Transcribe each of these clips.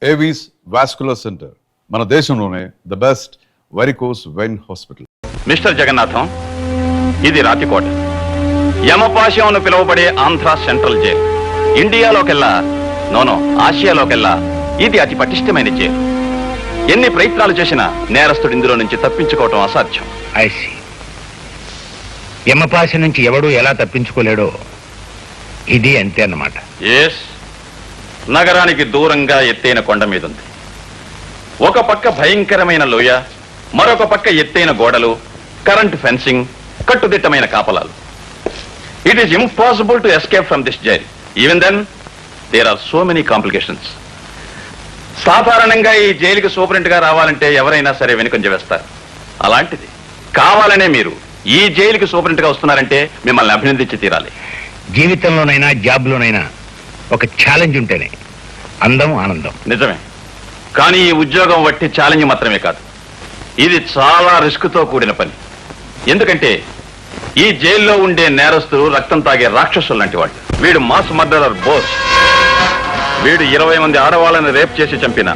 Avis vascular centre, మన దేశంలోనే the best varicose vein hospital. Mister Jagannatham, ఇది రాతికోట. యమపాశం అని పిలువబడే ఆంధ్ర సెంట్రల్ జైలు. ఇండియాలోకెల్లా, నోనో ఆసియాలోకెల్లా ఇది అతి పటిష్టమైన జైలు. ఎన్ని ప్రయత్నాలు చేసినా నేరస్తుడు ఇందులో నుంచి తప్పించుకోవటం అసాధ్యం. ఐసి యమపాశ నుంచి ఎవడు ఎలా తప్పించుకోలేడో ఇది అంతే అన్నమాట. ఎస్, నగరానికి దూరంగా ఎత్తైన కొండ మీద ఉంది. ఒక పక్క భయంకరమైన లోయ, మరొక పక్క ఎత్తైన గోడలు, కరెంట్ ఫెన్సింగ్, కట్టుదిట్టమైన కాపలాలు. It is impossible to escape from this jail. Even then there are so many complications. సాధారణంగా ఈ జైలుకి సూపరింట్ గా రావాలంటే ఎవరైనా సరే వెనుకంజ వేస్తారు. అలాంటిది కావాలనే మీరు ఈ జైలుకి సూపరింట్ గా వస్తున్నారంటే మిమ్మల్ని అభినందించి తీరాలి. జీవితంలోనైనా జాబ్లోనైనా ఒక ఛాలెంజ్ ఉంటేనే అందం ఆనందం. నిజమే, కానీ ఈ ఉద్యోగం వట్టి ఛాలెంజ్ మాత్రమే కాదు, ఇది చాలా రిస్క్ తో కూడిన పని. ఎందుకంటే ఈ జైల్లో ఉండే నేరస్తులు రక్తం తాగే రాక్షసులు లాంటి వాళ్ళు. వీడు మాస్ మర్డరర్ బోస్. వీడు 20 మంది ఆడవాళ్ళని రేప్ చేసి చంపిన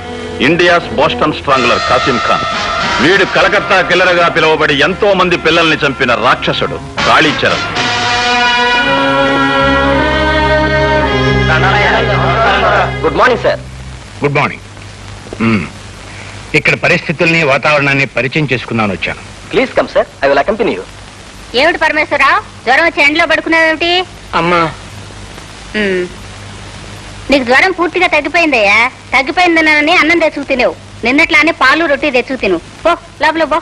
ఇండియాస్ బోస్టన్ స్ట్రాంగులర్ కాసిం ఖాన్. వీడు కలకత్తా కిల్లర్ గా పిలువబడి ఎంతో మంది పిల్లల్ని చంపిన రాక్షసుడు Kalicharan. Good morning sir. Good morning. ఇక్కడ పరిస్థితుల్ని వాతావరణాన్ని పరిచయం చేసుకుందామని వచ్చాను. Please come sir, I will accompany you. ఏమిటి పరమేశ్వరరావు, జ్వరం వచ్చి ఎండలో పడుకున్నావేమిటి? అమ్మా, నీకు జ్వరం పూర్తిగా తగ్గిపోయిందయ్యా. తగ్గిపోయిందనని అన్నం తెచ్చుకు తినేవు. నిన్నట్లానే పాలు రొట్టి తెచ్చుకు తిను. పో లోపల పో.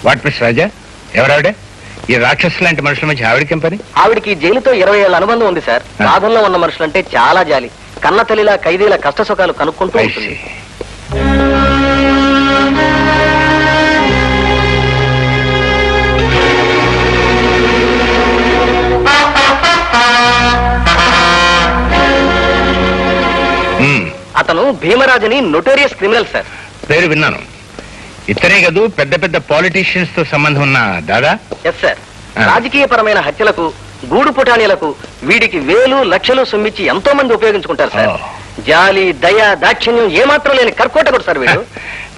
వాట్ మిస్ రాజా, ఎవరావిడే? ఈ రాక్షసు లాంటి మనుషుల మధ్య ఆవిడకేం పని? ఆవిడికి జైలుతో 20 ఏళ్ల అనుబంధం ఉంది సార్. బాధల్లో ఉన్న మనుషులంటే చాలా జాలి. కన్న తల్లిలా ఖైదీల కష్ట సుఖాలు కనుక్కుంటూ ఉంటుంది. అతను భీమరాజుని నోటోరియస్ క్రిమినల్ సార్. పేరు విన్నాను. ఇతనే కదూ పెద్ద పెద్ద పాలిటీషియన్స్ తో సంబంధం ఉన్న దాదా? Yes sir. రాజకీయ పరమైన హత్యలకు, గూడు పుటానీలకు వీడికి వేలు లక్షలు సొమ్మిచ్చి ఎంతో మంది ఉపయోగించుకుంటారు సార్. జాలి, దయ, దాక్షిణ్యం ఏమాత్రం లేని కర్కోటకుడు సార్ వీడు.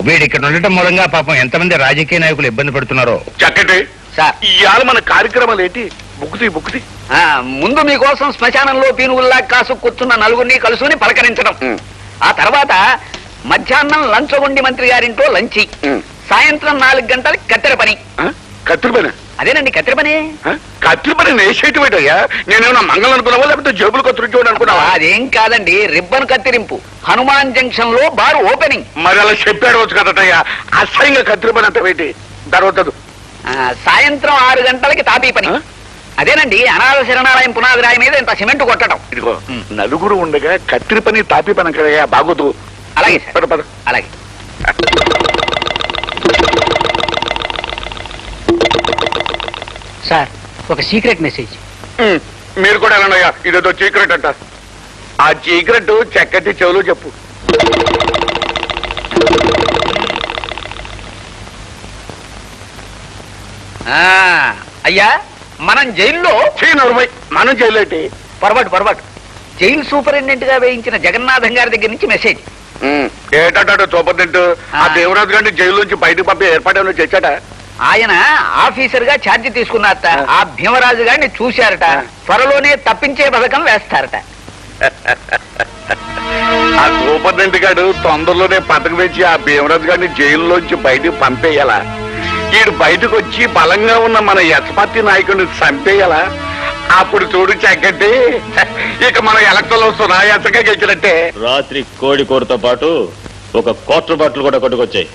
వీడు ఇక్కడ ఉండటం మూలంగా పాపం ఎంతమంది రాజకీయ నాయకులు ఇబ్బంది పడుతున్నారో. చక్కటి సార్, ఇవాళ మన కార్యక్రమాలు ఏంటి? బుక్కుతి ముందు మీకోసం శ్మశానంలో పీనుగుల్లా కాసు కూర్చున్న నలుగురిని కలుసుకుని పలకరించడం. ఆ తర్వాత మధ్యాహ్నం లంచగొండి మంత్రి గారింటో లంచి, సాయంత్రం 4 గంటలకి కత్తెర పని. కత్తిరి పని? అదేనండి కత్తెర పని. కత్తిరి పని నేసేటి పెట్టయ్యా. నేనేమన్నా మంగళం అనుకున్నావా, లేకపోతే జేబులు కత్తిరించోడు అనుకున్నావా? అదేం కాదండి, రిబ్బన్ కత్తిరింపు. హనుమాన్ జంక్షన్ లో బార్ ఓపెనింగ్. మరి అలా చెప్పాడు వచ్చు కదటయ్యా. అసహ్యంగా కత్తిరి పని అంత పెట్టి తర్వాత సాయంత్రం 6 గంటలకి తాపీ పని. అదేనండి అనాథ శరణాలయం పునాది రాయి మీద ఇంత సిమెంట్ కొట్టడం. ఇదిగో నలుగురు ఉండగా కత్తిరి పని తాపీ పని కదయ్యా, బాగోదు. అలాగే సార్, అలాగే. సార్ ఒక సీక్రెట్ మెసేజ్. మీరు కూడా వెళ్ళండియ్యా, ఇదేదో చీకరెట్ అంట. ఆ చీకరెట్ చక్కటి చెవులు చెప్పు. అయ్యా, మనం జైల్లో మనం జైలు ఏంటి? పొరపాటు జైలు సూపరింటెండెంట్ గా వేయించిన జగన్నాథం గారి దగ్గర నుంచి మెసేజ్. ఏటాడో చూపదంటూ ఆ దేవరాజు గారిని జైలు నుంచి బయటకు పంపి ఏర్పాటు చేశాడా? ఆయన ఆఫీసర్ గా ఛార్జీ తీసుకున్నారట. ఆ భీమరాజు గారిని చూశారట. త్వరలోనే తప్పించే పథకం వేస్తారట. ఆ సూపరింటెండెంట్ గారు తొందరలోనే పథకం వేసి ఆ భీమరాజు గారిని జైల్లోంచి బయటకు పంపేయాలా? ఈడు బయటకు వచ్చి బలంగా ఉన్న మన యశపతి నాయకుడిని చంపేయాలా? అప్పుడు చూడు చక్కటి, ఇక మనం ఎలక్షన్ లో సునాయాసంగా గెలిచినట్టే. రాత్రి కోడి కూరతో పాటు ఒక క్వార్టర్ బాటిల్ కూడా కొట్టుకొచ్చాయి.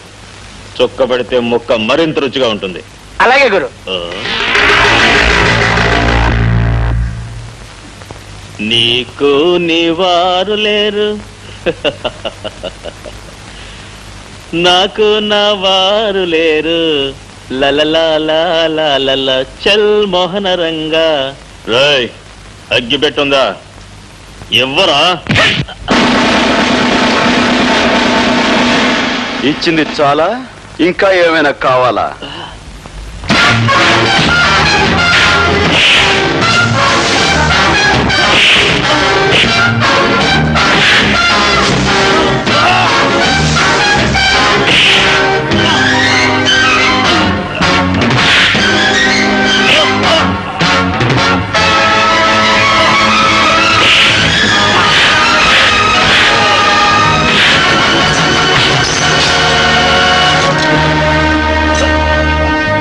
చొక్క పడితే ముక్క మరింత రుచిగా ఉంటుంది. అలాగే గురు. నీకు నీవారు లేరు, నాకు నా వారు లేరు. లలలా చల్ మోహన రంగా. రాయ్, అగ్గి పెట్టుందా ఎవ్వరా? ఇచ్చింది చాలా, ఇంకా ఏమైనా కావాలా?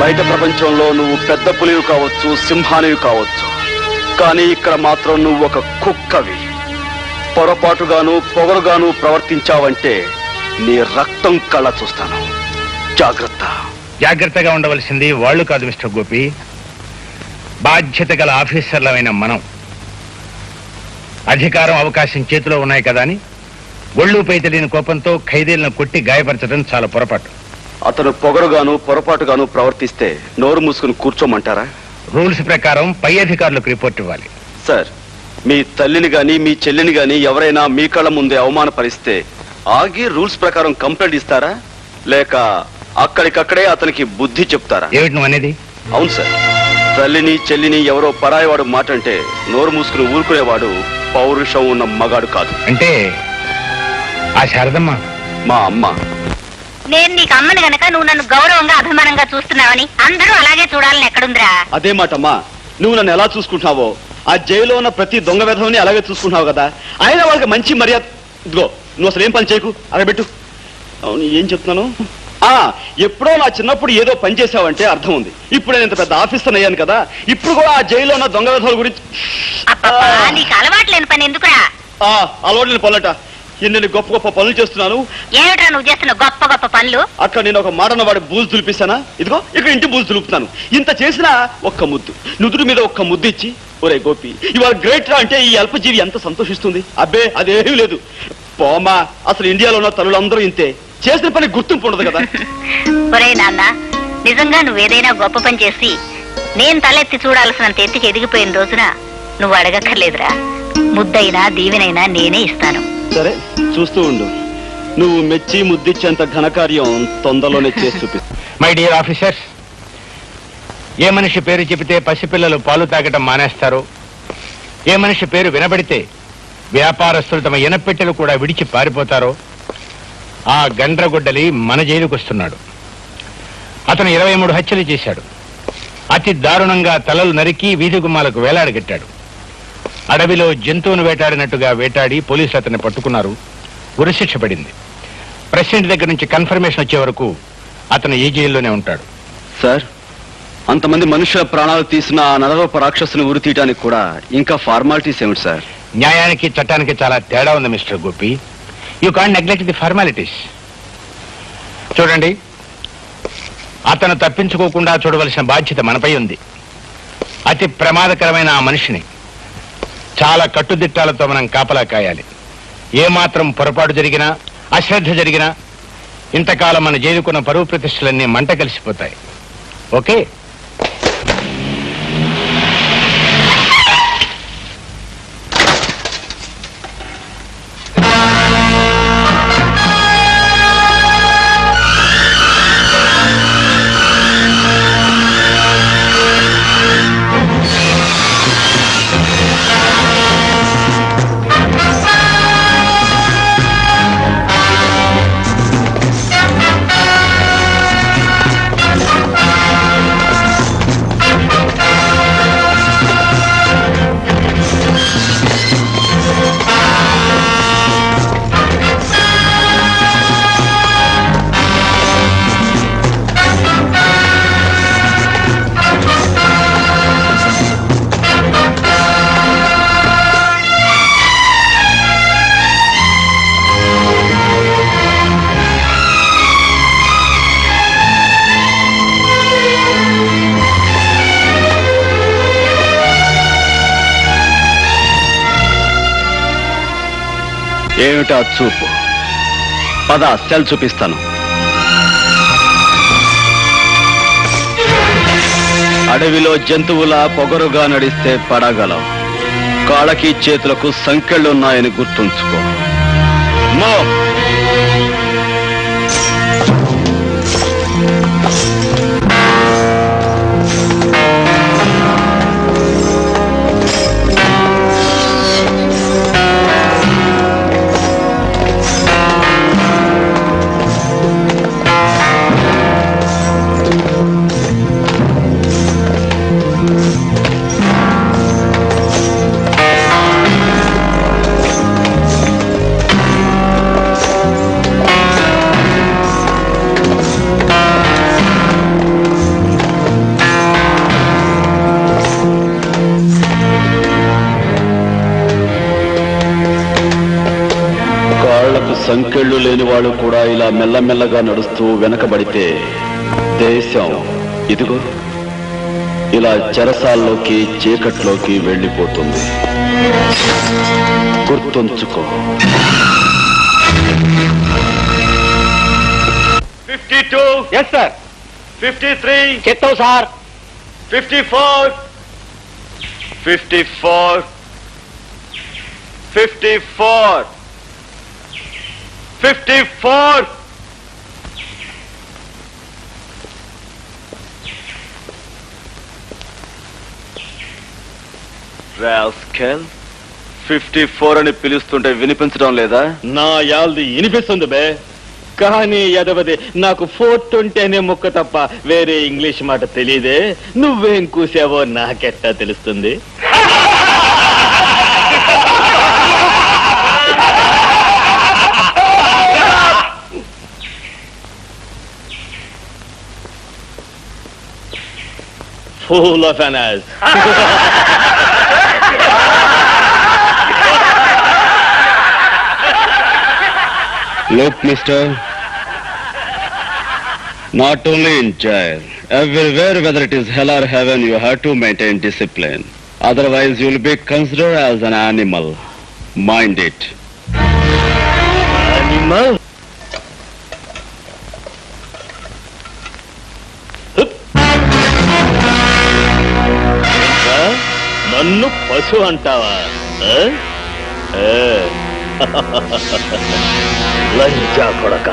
బయట ప్రపంచంలో నువ్వు పెద్ద పులివి కావచ్చు, సింహానివి కావచ్చు, కానీ ఇక్కడ మాత్రం నువ్వు ఒక కుక్కవి. పొరపాటుగాను పొగరుగాను ప్రవర్తించావంటే నీ రక్తం కళ్ళ చూస్తాను. జాగ్రత్త. జాగ్రత్తగా ఉండవలసింది వాళ్ళు కాదు మిస్టర్ గోపి, బాధ్యత గల ఆఫీసర్లమైన మనం. అధికారం అవకాశం చేతిలో ఉన్నాయి కదా అని ఒళ్ళుపై తెలియని కోపంతో ఖైదీలను కొట్టి గాయపరచడం చాలా పొరపాటు. అతను పొగరుగాను పొరపాటుగాను ప్రవర్తిస్తే నోరు మూసుకుని కూర్చోమంటారా? రూల్స్ ప్రకారం పై అధికారులకు రిపోర్ట్ ఇవ్వాలి. సార్, మీ తల్లిని గాని మీ చెల్లిని గాని ఎవరైనా మీ కళ్ళ ముందే అవమానపరిస్తే ఆగి రూల్స్ ప్రకారం కంప్లైంట్ ఇస్తారా, లేక అక్కడికక్కడే అతనికి బుద్ధి చెప్తారా? ఏమిటి నువ్వు అనేది? అవును సార్, తల్లిని చెల్లిని ఎవరో పరాయివాడు మాట అంటే నోరు మూసుకుని ఊరుకునేవాడు పౌరుషం ఉన్న మగాడు కాదు. అంటే ఆ శారదమ్మ మా అమ్మ. నేను నీకు అమ్మని గనక నువ్వు నన్ను గౌరవంగా అభిమానంగా చూస్తున్నావని అందరూ అలాగే చూడాలని ఎక్కడుందిరా? అదే మాటమ్మా, నువ్వు నన్ను ఎలా చూసుకుంటున్నావో ఆ జైల్లో ఉన్న ప్రతి దొంగ వెధవని అలాగే చూసుకుంటున్నావు కదా. అయినా వాళ్ళకి మంచి మర్యాద. ఇదిగో, నువ్వు అసలు ఏం పని చేయకు, అడగబెట్టు. అవును, ఏం చెప్తున్నాను? ఎప్పుడో నా చిన్నప్పుడు ఏదో పని చేసావంటే అర్థం ఉంది. ఇప్పుడు నేను ఇంత పెద్ద ఆఫీసర్ అయ్యాను కదా, ఇప్పుడు కూడా ఆ జైల్లో ఉన్న దొంగ వెధవల గురించి. నీకు అలవాటు లేని పని ఎందుకురా? అలవాటు లేని పనులట. ఎన్ని గొప్ప గొప్ప పనులు చేస్తున్నాను. ఏమిట్రా నువ్వు చేస్తున్న గొప్ప గొప్ప పనులు? అక్కడ నేను ఒక మాటన వాడి బూజు దులిపిస్తానా? ఇదిగో ఇక్కడ ఇంటి బూజు దులుపుతాను. ఇంత చేసినా ఒక్క ముద్దు, నుదురు మీద ఒక్క ముద్దు ఇచ్చి, ఒరే గోపి ఇవాళ గ్రేట్ రా అంటే ఈ అల్పజీవి ఎంత సంతోషిస్తుంది. అబ్బే అదేమీ లేదు. పోమా, అసలు ఇండియాలో ఉన్న తల్లులందరూ ఇంతే. చేసిన పని గుర్తింపు ఉండదు కదా. ఒరే నాన్న, నిజంగా నువ్వేదైనా గొప్ప పని చేసి నేను తలెత్తి చూడాల్సినంత ఎత్తుకి ఎదిగిపోయిన రోజున నువ్వు అడగక్కర్లేదురా. ముద్దైనా దీవెనైనా నేనే ఇస్తాను. సరే, చూస్తూ ఉండు. నువ్వు మెచ్చి ముద్దిచ్చేంత ఘనకార్యం తొందరలోనే చేసి చూపిస్తా. మై డియర్ ఆఫీసర్స్, ఏ మనిషి పేరు చెబితే పసిపిల్లలు పాలు తాగటం మానేస్తారో, ఏ మనిషి పేరు వినబడితే వ్యాపారస్తులు తమ ఇనపెట్టెలు కూడా విడిచి పారిపోతారో, ఆ గండ్రగొడ్డలి మన జైలుకు వస్తున్నాడు. అతను 23 హత్యలు చేశాడు. అతి దారుణంగా తలలు నరికి వీధి గుమ్మాలకు వేలాడగట్టాడు. అడవిలో జంతువును వేటాడినట్టుగా వేటాడి పోలీసులు అతన్ని పట్టుకున్నారు. ఉరిశిక్ష పడింది. ప్రెసిడెంట్ దగ్గర నుంచి కన్ఫర్మేషన్ వచ్చే వరకు అతను ఈ జైల్లోనే ఉంటాడు. సార్, అంతమంది మనుషుల ప్రాణాలు తీసిన ఆ నరరూప రాక్షసుని ఉరి తీయడానికి కూడా ఇంకా ఫార్మాలిటీస్ ఏమిటి సార్? న్యాయానికి చట్టానికి చాలా తేడా ఉంది mister Gopi. You can't neglect the formalities. చూడండి, అతను తప్పించుకోకుండా చూడవలసిన బాధ్యత మనపై ఉంది. అతి ప్రమాదకరమైన ఆ మనిషిని చాలా కట్టుదిట్టాలతో మనం కాపలా కాయాలి. ఏమాత్రం పొరపాటు జరిగినా, అశ్రద్ధ జరిగినా ఇంతకాలం మన జైలుకున్న పరువు ప్రతిష్టలన్నీ మంట కలిసిపోతాయి. ఓకే? ఏమిటా చూపు? పద, సెల్ చూపిస్తాను. అడవిలో జంతువులా పొగరుగా నడిస్తే పడగలవు, కాళ్ళకి చేతులకు సంకెళ్ళున్నాయని గుర్తుంచుకో. మో సంకెళ్ళు లేని వాళ్ళు కూడా ఇలా మెల్లమెల్లగా నడుస్తూ వెనకబడితే దేశం ఇదిగో ఇలా చెరసాల్లోకి చీకట్లోకి వెళ్ళిపోతుంది. గుర్తుంచుకో. 52. Yes sir. 53. చెప్తావు సార్. 54. 54. 54. 54. రాస్కెల్, 54 అని పిలుస్తుంటే వినిపించడం లేదా? నా యాల్ది వినిపిస్తుంది బే, కానీ ఎదవది నాకు 420 అనే ముక్క తప్ప వేరే ఇంగ్లీష్ మాట తెలియదే. నువ్వేం కూసావో నాకెట్టా తెలుస్తుంది? Full of an ass. Look, mister, not only in jail, everywhere, whether it is hell or heaven, you have to maintain discipline. Otherwise, you will be considered as an animal. Mind it. Animal? నన్ను పశు అంటావా? లంచా కొడక.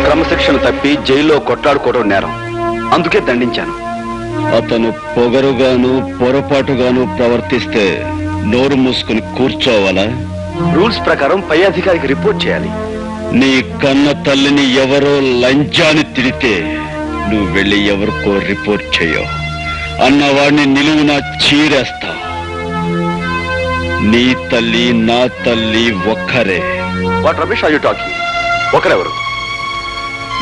క్రమశిక్షణ తప్పి జైల్లో కొట్లాడుకోవడం నేరం, అందుకే దండించాను. అతను పొగరుగాను పొరపాటుగాను ప్రవర్తిస్తే నోరు మూసుకుని కూర్చోవాలా? రూల్స్ ప్రకారం పై అధికారికి రిపోర్ట్ చేయాలి. నీ కన్న తల్లిని ఎవరో లంచాన్ని తిడితే నువ్వు వెళ్ళి ఎవరికో రిపోర్ట్ చేయవు. అన్నవాడిని నిలువునా చీరేస్తా. నీ తల్లి నా తల్లి ఒక్కరే. What Ramesh are you talking? ఒకరెవరు?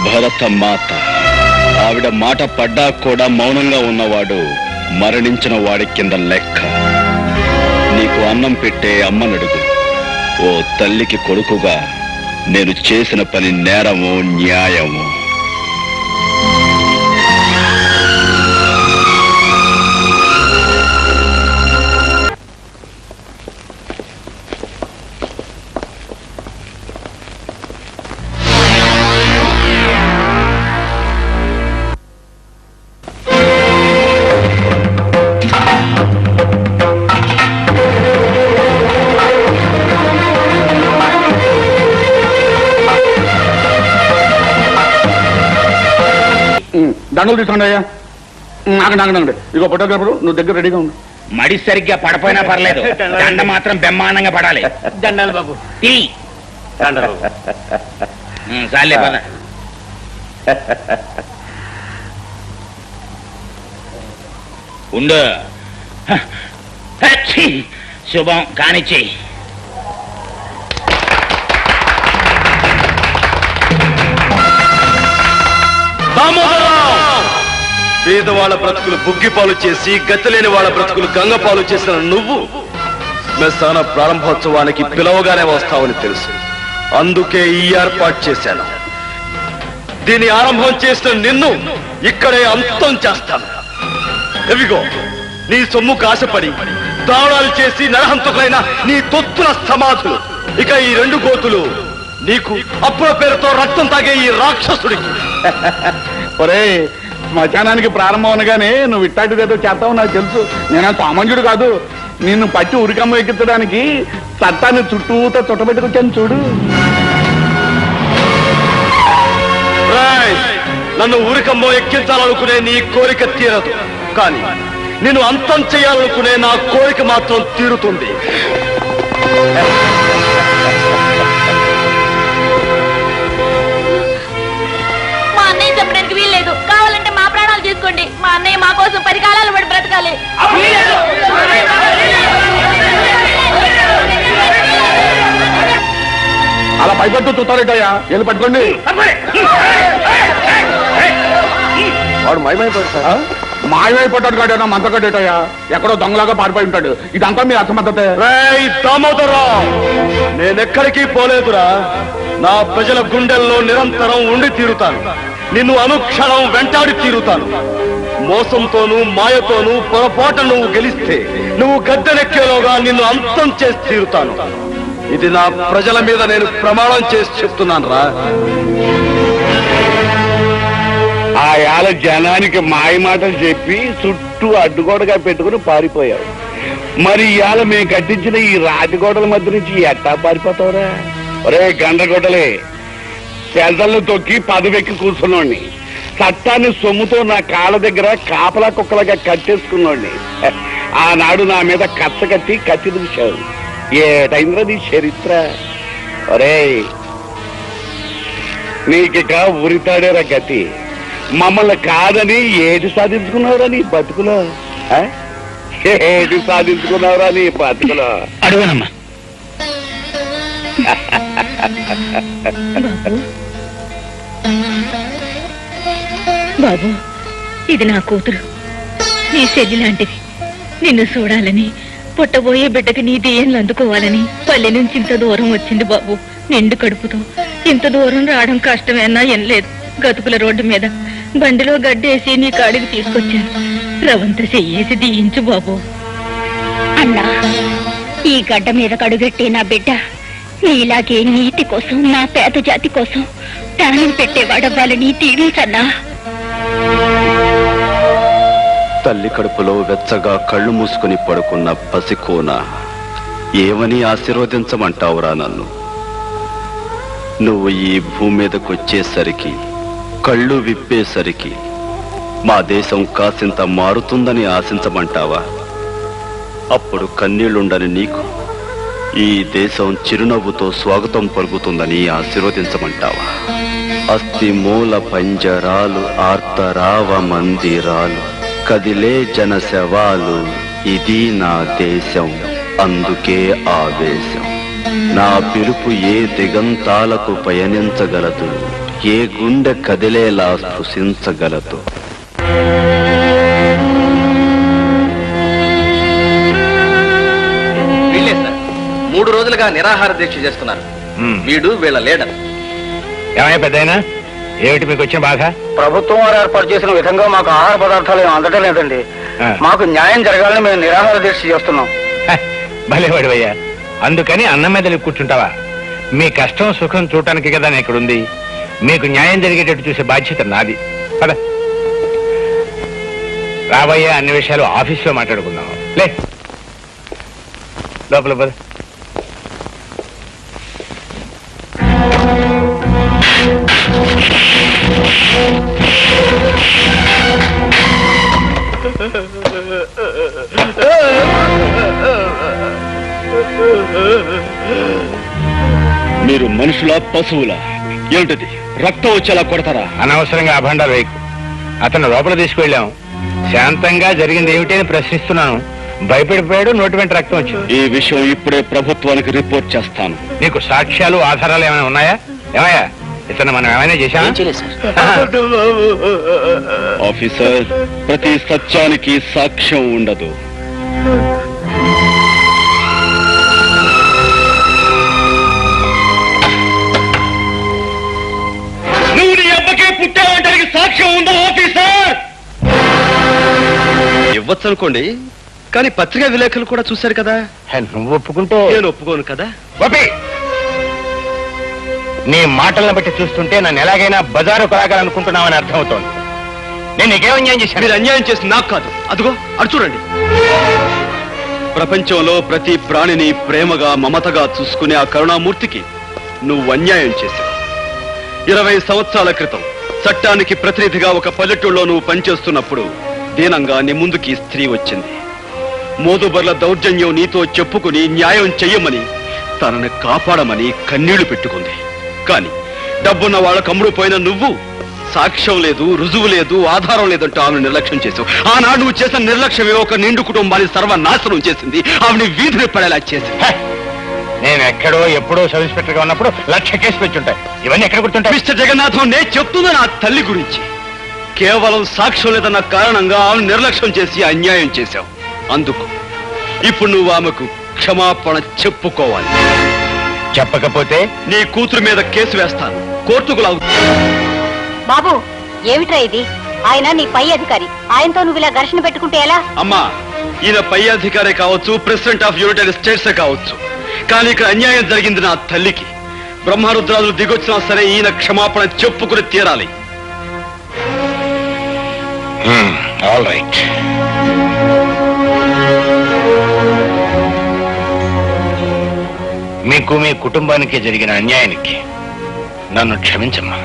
భరత మాత. ఆవిడ మాట పడ్డా కూడా మౌనంగా ఉన్నవాడు మరణించిన వాడి కింద లెక్క. నీకు అన్నం పెట్టే అమ్మనడుగు. ఓ తల్లికి కొడుకుగా నేను చేసిన పని నేరము న్యాయము. దండలు తీసుకోండి అయ్యా. నాగండి ఇగో ఫోటోగ్రాఫరు, నువ్వు దగ్గర రెడీగా ఉండు. మడి సరిగ్గా పడపోయినా పర్లేదు, దండ మాత్రం బ్రహ్మాండంగా పడాలి. దండాలు బాబు. తీ. చాలే పద. ఉండు. శుభం కానిచ్చి. పేదవాళ్ళ బ్రతుకులు బుగ్గిపాలు చేసి గతిలేని వాళ్ళ బ్రతుకులు గంగపాలు చేసిన నువ్వు శ్మశాన ప్రారంభోత్సవానికి పిలవగానే వస్తావని తెలుసు. అందుకే ఈ ఏర్పాటు చేశాను. దీని ఆరంభం చేసిన నిన్ను ఇక్కడే అంతం చేస్తాను. ఎవిగో నీ సొమ్ము కాశపడి దారుణాలు చేసి నరహంతకులైన నీ తొత్తుల సమాధులు. ఇక ఈ 2 గోతులు నీకు అప్పుల పేరుతో రక్తం తాగే ఈ రాక్షసుడికి. ఒరే, శ్మశానానికి ప్రారంభం అనగానే నువ్వు ఇట్టాటిదేదో చేస్తావు నాకు తెలుసు. నేను సామాన్యుడు కాదు. నిన్ను పట్టి ఉరికమ్మ ఎక్కించడానికి చట్టాన్ని చుట్టూతో చుట్టబెట్టుకొచ్చాను చూడు. నన్ను ఊరికమ్మో ఎక్కించాలనుకునే నీ కోరిక తీరదు, కానీ నిన్ను అంతం చేయాలనుకునే నా కోరిక మాత్రం తీరుతుంది. మా అన్నయ్య చెప్పడానికి వీల్లేదు. కావాలంటే మా ప్రాణాలు తీసుకోండి. మా అన్నయ్య మా కోసం 10 కాలాలు పడి బ్రతకాలి. అలా పైపట్టు చూస్తారేటయ్యా, వెళ్ళి పట్టుకోండి. వాడు మాయమైపోతాడు. మాయమైపోతాడు కాడేనా మంతకడేటయ్యా, ఎక్కడో దొంగలాగా పారిపోయి ఉంటాడు. ఇదంతా మీ అసమర్థతే. దామోదరరావు, నేనెక్కడికి పోలేదురా. నా ప్రజల గుండెల్లో నిరంతరం ఉండి తీరుతాను. నిన్ను అనుక్షణం వెంటాడి తీరుతాను. మోసంతోనూ మాయతోనూ పొరపాటు నువ్వు గెలిస్తే నువ్వు గద్దెనెక్కేలోగా నిన్ను అంతం చేసి తీరుతాను. ఇది నా ప్రజల మీద నేను ప్రమాణం చేసి చెప్తున్నాను రా. ఆ యాల జనానికి మాయ మాటలు చెప్పి చుట్టూ అడ్డుగోడగా పెట్టుకుని పారిపోయావు. మరి ఇవాళ మేము కట్టించిన ఈ రాతిగోడల మధ్య నుంచి ఎట్టా పారిపోతావురా? ఒరే గండ్రగొడ్డలే, పెదలను తొక్కి పదవెక్కి కూర్చున్నోడిని, చట్టాన్ని సొమ్ముతో నా కాళ్ళ దగ్గర కాపలా కుక్కలుగా కట్టేసుకున్నోడిని. ఆనాడు నా మీద కచ్చ కట్టి కత్తి దూశావు. ఏటైందిరా నీ చరిత్ర? ఒరే, నీకిక ఉరితాడేరా గతి. మమ్మల్ని కాదని ఏది సాధించుకున్నావురా నీ బతుకులో? ఏది సాధించుకున్నావురా నీ బతుకులో? అడుగునమ్మా. బాబు, ఇది నా కూతురు, నీ చెల్లి లాంటిది. నిన్ను చూడాలని, పుట్టబోయే బిడ్డకి నీ దేయంలు అందుకోవాలని పల్లె నుంచి ఇంత దూరం వచ్చింది బాబు. నిండు కడుపుతో ఇంత దూరం రావడం కష్టమేనా ఏం లేదు. గతుకుల రోడ్డు మీద బండిలో గడ్డేసి నీ కాడికి తీసుకొచ్చాను. రవంత చెయ్యేసి దీయించు బాబు. అన్నా, ఈ గడ్డ మీద కడుగెట్టి నా బిడ్డ నీలాగే నీతి కోసం, నా పేద జాతి కోసం ప్రాణం పెట్టేవాడవ్వాలని దీవించన్నా. తల్లి కడుపులో వెచ్చగా కళ్ళు మూసుకుని పడుకున్న పసికోన ఏమని ఆశీర్వదించమంటావురా నన్ను? నువ్వు ఈ భూమి మీదకొచ్చేసరికి, కళ్ళు విప్పేసరికి మా దేశం కాసింత మారుతుందని ఆశించమంటావా? అప్పుడు కన్నీళ్లుండని నీకు ఈ దేశం చిరునవ్వుతో స్వాగతం పలుకుతుందని ఆశీర్వదించమంటావా? అస్థి మూల పంజరాలు, ఆర్తరావ మందిరాలు, కదిలే జన శవాలు, ఇది నా దేశం అందుకే ఆవేశం. నా పిలుపు ఏ దిగంతాలకు పయనించగలదు, ఏ గుండె కదిలేలా స్పృశించగలదు. వీళ్ళే సార్ 3 రోజులుగా నిరాహార దీక్ష చేస్తున్నారు. వీడు వీళ్ళ లీడర్. ఏమయ్యా పెద్దయినా, ఏమిటి మీకు వచ్చిన బాధ? ప్రభుత్వం వారు ఏర్పాటు చేసిన విధంగా మాకు ఆహార పదార్థాలు అందటం లేదండి. మాకు న్యాయం జరగాలని మేము నిరాహార దీక్ష చేస్తున్నాం. భలేవాడివయ్యా, అందుకని అన్నం మీద కూర్చుంటావా? మీ కష్టం సుఖం చూడటానికి కదా నేను ఇక్కడుంది. మీకు న్యాయం జరిగేటట్టు చూసే బాధ్యత నాది. పద రాబోయే అన్ని విషయాలు ఆఫీస్లో మాట్లాడుకుందాం. లే లోపల పద. మీరు మనుషుల పశువుల? ఏమిటది? రక్తం వచ్చేలా కొడతారా? అనవసరంగా అభండాలు వేయకు. అతను లోపల తీసుకువెళ్ళాం. శాంతంగా జరిగింది ఏమిటి అని ప్రశ్నిస్తున్నాను. భయపడిపోయాడు, నోటి వెంట రక్తం వచ్చింది. ఈ విషయం ఇప్పుడే ప్రభుత్వానికి రిపోర్ట్ చేస్తాను. నీకు సాక్ష్యాలు ఆధారాలు ఏమైనా ఉన్నాయా? ఏమయ్యా, ఇతను మనం ఏమైనా చేశామా? ఆఫీసర్, ప్రతి సత్యానికి సాక్ష్యం ఉండదు. నువ్వు నీ అబ్బకే పుట్టావంటానికి సాక్ష్యం ఉందా ఆఫీసర్? ఇవ్వచ్చు అనుకోండి, కానీ పత్రికా విలేకరులు కూడా చూశారు కదా. నువ్వు ఒప్పుకుంటే నేను ఒప్పుకోను కదా. గోపి, నీ మాటలను బట్టి చూస్తుంటే నన్ను ఎలాగైనా బజారు కొలాగాలనుకుంటున్నావని అర్థమవుతోంది. నేను నీకేం అన్యాయం చేశాను? మీరు అన్యాయం చేసి నాకు కాదు, అదిగో అటు చూడండి. ప్రపంచంలో ప్రతి ప్రాణిని ప్రేమగా మమతగా చూసుకునే ఆ కరుణామూర్తికి నువ్వు అన్యాయం చేశావు. 20 సంవత్సరాల క్రితం చట్టానికి ప్రతినిధిగా ఒక పల్లెటూళ్ళలో నువ్వు పనిచేస్తున్నప్పుడు దీనంగా నీ ముందుకి స్త్రీ వచ్చింది. మోదుబర్ల దౌర్జన్యం నీతో చెప్పుకుని న్యాయం చెయ్యమని, తనని కాపాడమని కన్నీళ్లు పెట్టుకుంది. కాని డబ్బున్న వాళ్ళ కమ్ముడు పోయిన నువ్వు సాక్ష్యం లేదు, రుజువు లేదు, ఆధారం లేదంటూ ఆమెను నిర్లక్ష్యం చేసావు. ఆనాడు నువ్వు చేసిన నిర్లక్ష్యమే ఒక నిండు కుటుంబాన్ని సర్వనాశనం చేసింది. ఆమెని వీధిని పడేలా చేసింది. నేను ఎక్కడో ఎప్పుడో సబ్ ఇన్స్పెక్టర్ గా ఉన్నప్పుడు 1,00,000 కేసులు పెట్టుంటాయి. ఇవన్నీ ఎక్కడ గుర్తుంటాయి? మిస్టర్ జగన్నాథం, నేను చెప్తున్నా నా తల్లి గురించి. కేవలం సాక్ష్యం లేదన్న కారణంగా ఆమెను నిర్లక్ష్యం చేసి అన్యాయం చేశావు. అందుకు ఇప్పుడు నువ్వు ఆమెకు క్షమాపణ చెప్పుకోవాలి. చెప్పకపోతే నీ కూతురు మీద కేసు వేస్తాను, కోర్టుకు లాగు. బాబు, ఏమిట్రా ఇది? ఆయన నీ పై అధికారి. ఆయనతో నువ్వు ఇలా ఘర్షణ పెట్టుకుంటే ఎలా? అమ్మా, ఈయన పై అధికారే కావచ్చు, ప్రెసిడెంట్ ఆఫ్ యునైటెడ్ స్టేట్స్ కావచ్చు, కానీ ఇక్కడ అన్యాయం జరిగింది నా తల్లికి. బ్రహ్మరుద్రాదులు దిగొచ్చినా సరే ఈయన క్షమాపణ చెప్పుకుని తీరాలి. All right. మీకు మీ కుటుంబానికి జరిగిన అన్యాయానికి నన్ను క్షమించమ్మా.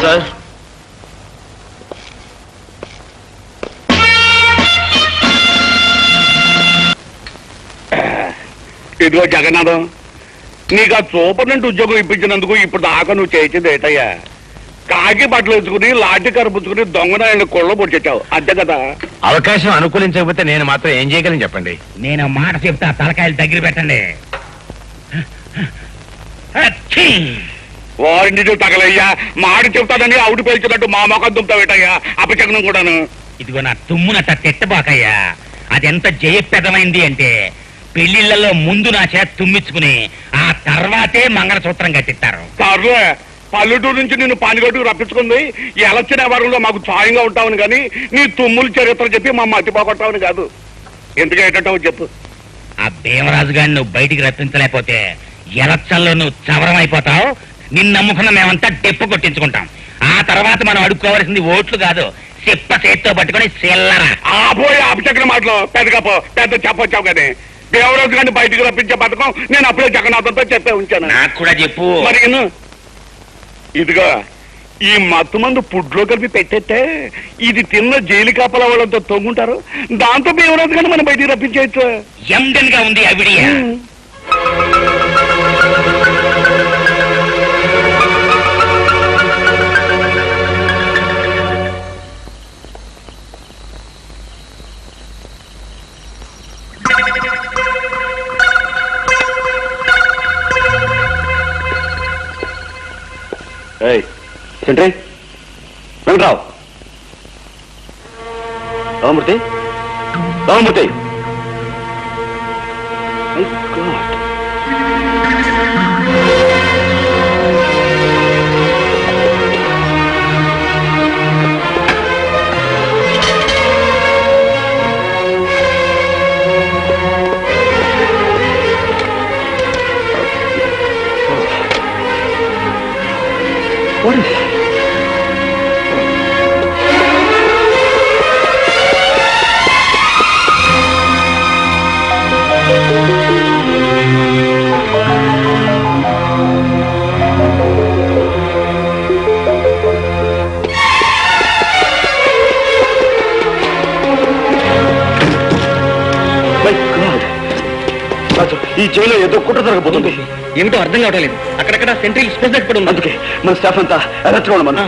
సార్, ఇదిగో జగన్నాథం, నీకు ఆ సూపరింటెండెంట్ ఉద్యోగం ఇప్పించినందుకు ఇప్పుడు దాకా నువ్వు చేసింది ఏంటయ్యా? కాకి బట్టలు వేసుకుని లాఠీ కరుపుచ్చుకుని దొంగనాయని కొళ్ళ పొడిచావు, అంతే కదా? అవకాశం అనుకూలించకపోతే నేను మాత్రం ఏం చేయగలను చెప్పండి? నేను మాట చెప్తా, తలకాయలు దగ్గర పెట్టండి. వారింటి తగలయ్యా, మాట చెప్తాడని అవుడు పేల్చినట్టు మా మొఖం దుంపుతావేటయ్యా, అపచకనం కూడాను. ఇదిగో నా తుమ్మునట్ట తిట్టబాకయ్యా. అదెంత జయప్రదమైంది అంటే పెళ్లిళ్లలో ముందు నా చేత తుమ్మించుకుని ఆ తర్వాతే మంగళసూత్రం కట్టిస్తారు. సర్లే, పల్లెటూరు నుంచి నిన్ను పానిగట్టుకు రప్పించుకుంది ఎలక్షన్ వ్యవహారంలో మాకు సాయంగా ఉంటావుని కానీ నీ తుమ్ముల చరిత్ర చెప్పి మా మట్టి పోగొట్టావుని కాదు. ఎందుకు ఏంటంటావు చెప్పు. ఆ భీమరాజు గారిని నువ్వు బయటికి రప్పించలేకపోతే ఎలక్షన్లో నువ్వు చవరం అయిపోతావు. నిన్ను నమ్ముకున్న మేమంతా డెప్పు కొట్టించుకుంటాం. ఆ తర్వాత మనం అడుక్కోవాల్సింది ఓట్లు కాదు, చెప్ప చేత్తో పట్టుకుని చిల్లరా. ఆపోయి అపచక్ర మాటలు పెద్ద చెప్పొచ్చావు కానీ దేవరాజు గారిని బయటికి రప్పించే పథకం నేను అప్పుడే జగన్నాథంతో చెప్పే ఉంచాను. నాకు కూడా చెప్పు. మరి ఇదిగా ఈ మత్తు మందు పుడ్లో కలిపి పెట్టేస్తే ఇది తిన్న జైలు కాపల వాళ్ళంతా తొంగుంటారు. దాంతో దేవరాజు గారిని మనం బయటికి రప్పించేయచ్చు. ఎండన్ గా ఉంది అవిడియా. Sentry Venkatrao, Ramamurthy, Ramamurthy. What is ఈ జైల్లో ఏదో కుట్ర జరగబోతుంది. ఏమిటో అర్థం కావడం లేదు. అక్కడక్కడ సెంట్రల్ స్పెషల్ పడి ఉంది. అందుకే మన స్టాఫ్ అంతా అలర్ట్ గా ఉండమను.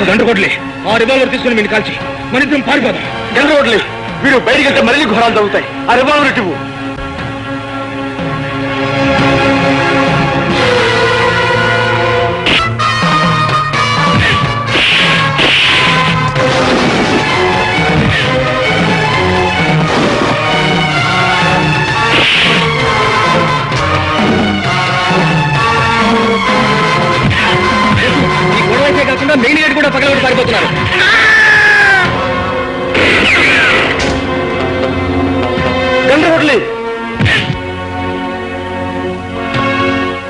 గండ్రగొడ్లే ఆ రివాల్వర్ తీసుకుని మీరు కాల్చి మన ఇద్దరం పారిపోదాం. గండ్రగొడ్లే వీరు బయటికి వెళ్తే మళ్ళీ ఘోరాలు తగ్గుతాయి. ఆ రివాల్వర్ ఇవ్వు. కాకుండా మెయిన్ గేట్ కూడా పగలగొట్టి పారిపోతున్నారు.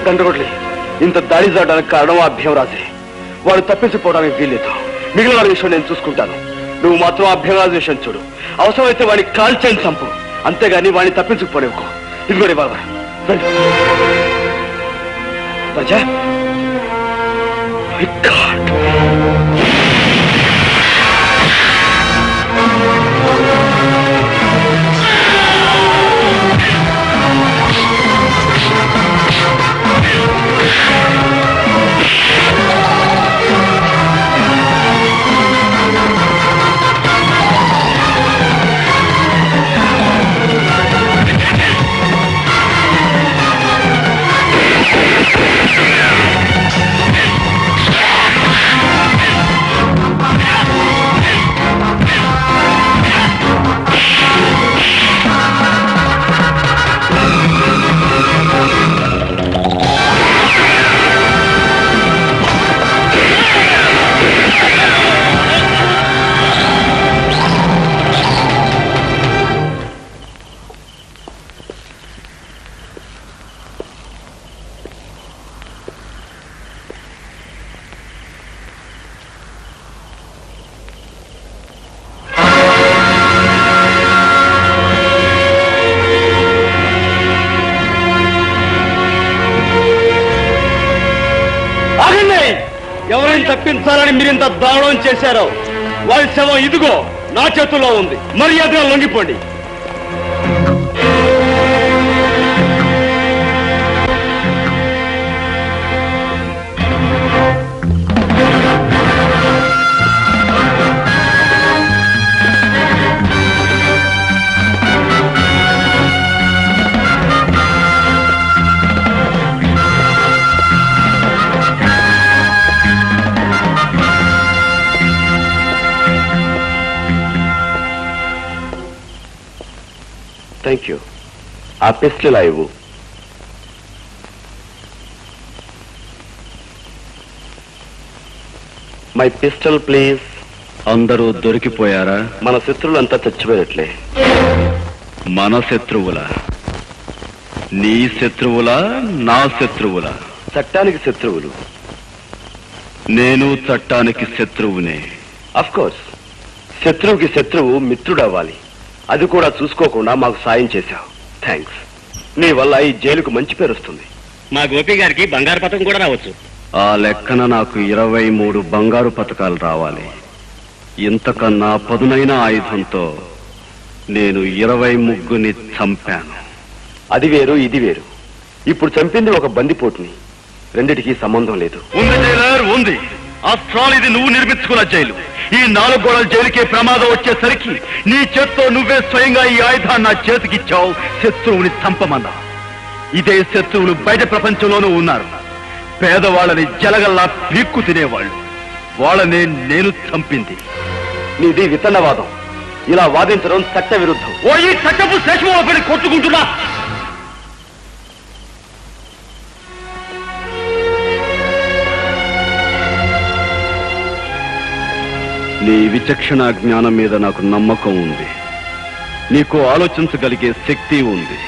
గండ్రగొడ్లి ఇంత దాడి జరగడానికి కారణం ఆ భీమరాజే. వాడు తప్పించిపోవడానికి వీల్లేదు. మిగిలిన వారి విషయం నేను చూసుకుంటాను. నువ్వు మాత్రం ఆ భీమరాజు విషయం చూడు. అవసరమైతే వాడిని కాల్చేని చంపు. అంతేగాని వాడిని తప్పించుకుపోలేవుకో. ఇదిగోరే బాబా రాజా. ఎవరైనా తప్పించాలని మీరింత దారుణం చేశారో వారి శవం ఇదిగో నా చేతుల్లో ఉంది. మర్యాదగా లొంగిపోండి. Thank you. ఆ పిస్టల్ ఇవ్వు. My pistol please. అందరూ దొరికిపోయారా? మన శత్రువులంతా చచ్చిపోయేట్లే. మన శత్రువుల? నీ శత్రువులా నా శత్రువులా? చట్టానికి శత్రువులు. నేను చట్టానికి శత్రువునే. అఫ్ కోర్స్ శత్రువుకి శత్రువు మిత్రుడవ్వాలి. అది కూడా చూసుకోకుండా మాకు సాయం చేశావు. థ్యాంక్స్. నీ వల్ల ఈ జైలుకు మంచి పేరు వస్తుంది. మా గోపి గారికి బంగారు పథకం కూడా రావచ్చు. ఆ లెక్కన నాకు 23 బంగారు పథకాలు రావాలి. ఇంతకన్నా పదునైన ఆయుధంతో నేను 23ని చంపాను. అది వేరు ఇది వేరు. ఇప్పుడు చంపింది ఒక బందిపోటుని. రెండిటికి సంబంధం లేదు. ఉంది జైలర్, ఉంది. ఆఫ్టర్ ఇది నువ్వు నిర్మించుకున్న జైలు. ఈ 4 గోడల జైలుకే ప్రమాదం వచ్చేసరికి నీ చేత్తో నువ్వే స్వయంగా ఈ ఆయుధాన్ని నా చేతికిచ్చావు. శత్రువుని చంపమన్నా. ఇదే శత్రువులు బయట ప్రపంచంలోనూ ఉన్నారు. పేదవాళ్ళని జలగల్లా పీక్కు తినేవాళ్ళు. వాళ్ళనే నేను చంపింది. నీది విత్తనవాదం. ఇలా వాదించడం చట్ట విరుద్ధం. ఓ ఈ చట్టపు శేషమోపడి కొట్టుకుంటున్నా. నీ విచక్షణ జ్ఞానం మీద నాకు నమ్మకం ఉంది. నీకు ఆలోచించగలిగే శక్తి ఉంది.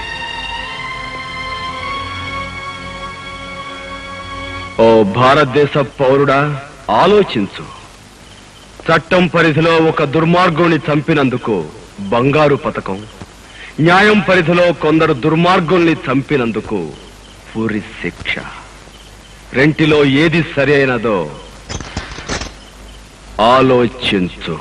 ఓ భారతదేశ పౌరుడా, ఆలోచించు. చట్టం పరిధిలో ఒక దుర్మార్గుని చంపినందుకు బంగారు పథకం, న్యాయం పరిధిలో కొందరు దుర్మార్గుల్ని చంపినందుకు ఉరి శిక్ష. రెంటిలో ఏది సరైనదో ఆలోచించు.